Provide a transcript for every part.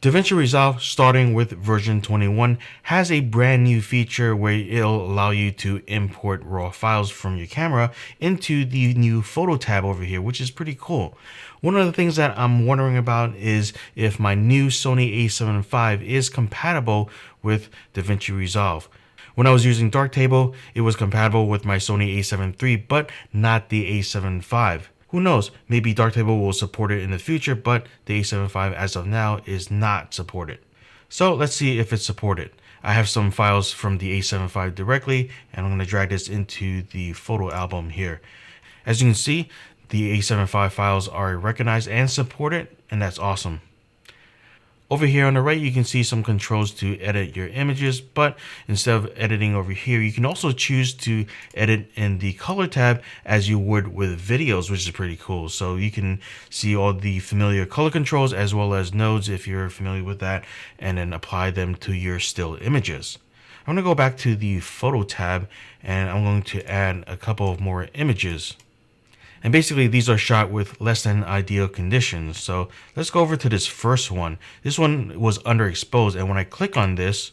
DaVinci Resolve, starting with version 21, has a brand new feature where it'll allow you to import raw files from your camera into the new photo tab over here, which is pretty cool. One of the things that I'm wondering about is if my new Sony a7 IV is compatible with DaVinci Resolve. When I was using Darktable, it was compatible with my Sony a7 III, but not the a7 V. Who knows, maybe Darktable will support it in the future, but the a7 V as of now is not supported. So let's see if it's supported. I have some files from the a7 V directly, and I'm going to drag this into the photo album here. As you can see, the a7 V files are recognized and supported, and that's awesome. Over here on the right, you can see some controls to edit your images, but instead of editing over here, you can also choose to edit in the color tab as you would with videos, which is pretty cool. So you can see all the familiar color controls as well as nodes if you're familiar with that, and then apply them to your still images. I'm going to go back to the photo tab, and I'm going to add a couple of more images. And basically these are shot with less than ideal conditions. So let's go over to this first one. This one was underexposed, and when I click on this,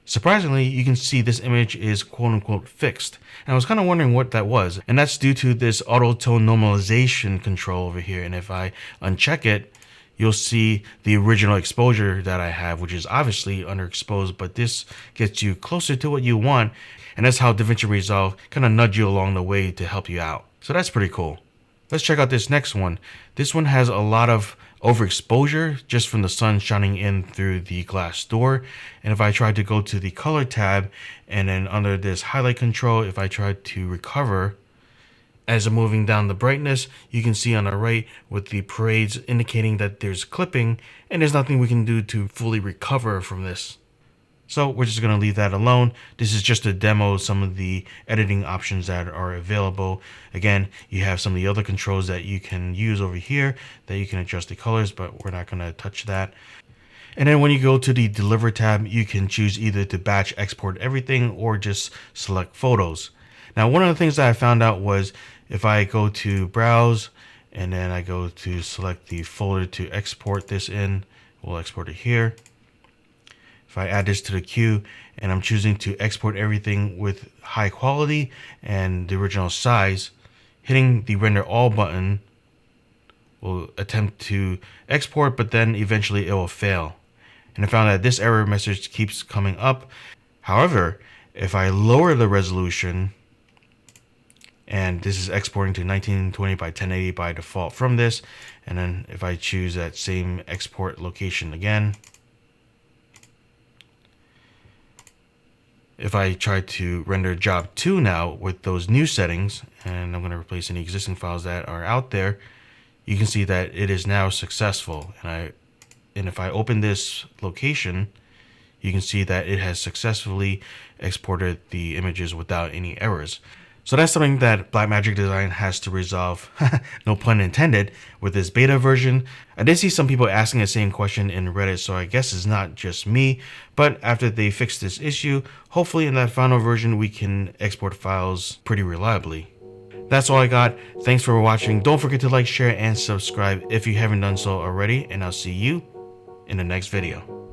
surprisingly, you can see this image is quote unquote fixed. And I was kind of wondering what that was. And that's due to this auto tone normalization control over here. And if I uncheck it, you'll see the original exposure that I have, which is obviously underexposed, but this gets you closer to what you want. And that's how DaVinci Resolve kind of nudge you along the way to help you out. So that's pretty cool. Let's check out this next one. This one has a lot of overexposure just from the sun shining in through the glass door. And if I try to go to the color tab, and then under this highlight control, if I try to recover, as I'm moving down the brightness, you can see on the right with the parades indicating that there's clipping, and there's nothing we can do to fully recover from this. So we're just going to leave that alone. This is just to demo some of the editing options that are available. Again, you have some of the other controls that you can use over here that you can adjust the colors, but we're not going to touch that. And then when you go to the Deliver tab, you can choose either to batch export everything or just select photos. Now, one of the things that I found out was if I go to Browse and then I go to select the folder to export this in, we'll export it here. If I add this to the queue and I'm choosing to export everything with high quality and the original size, hitting the render all button will attempt to export, but then eventually it will fail. And I found that this error message keeps coming up. However, if I lower the resolution, and this is exporting to 1920 by 1080 by default from this, and then if I choose that same export location again, if I try to render job 2 now with those new settings, and I'm going to replace any existing files that are out there, you can see that it is now successful. And if I open this location, you can see that it has successfully exported the images without any errors. So that's something that Blackmagic Design has to resolve, no pun intended, with this beta version. I did see some people asking the same question in Reddit, so I guess it's not just me. But after they fix this issue, hopefully in that final version we can export files pretty reliably. That's all I got. Thanks for watching. Don't forget to like, share, and subscribe if you haven't done so already, and I'll see you in the next video.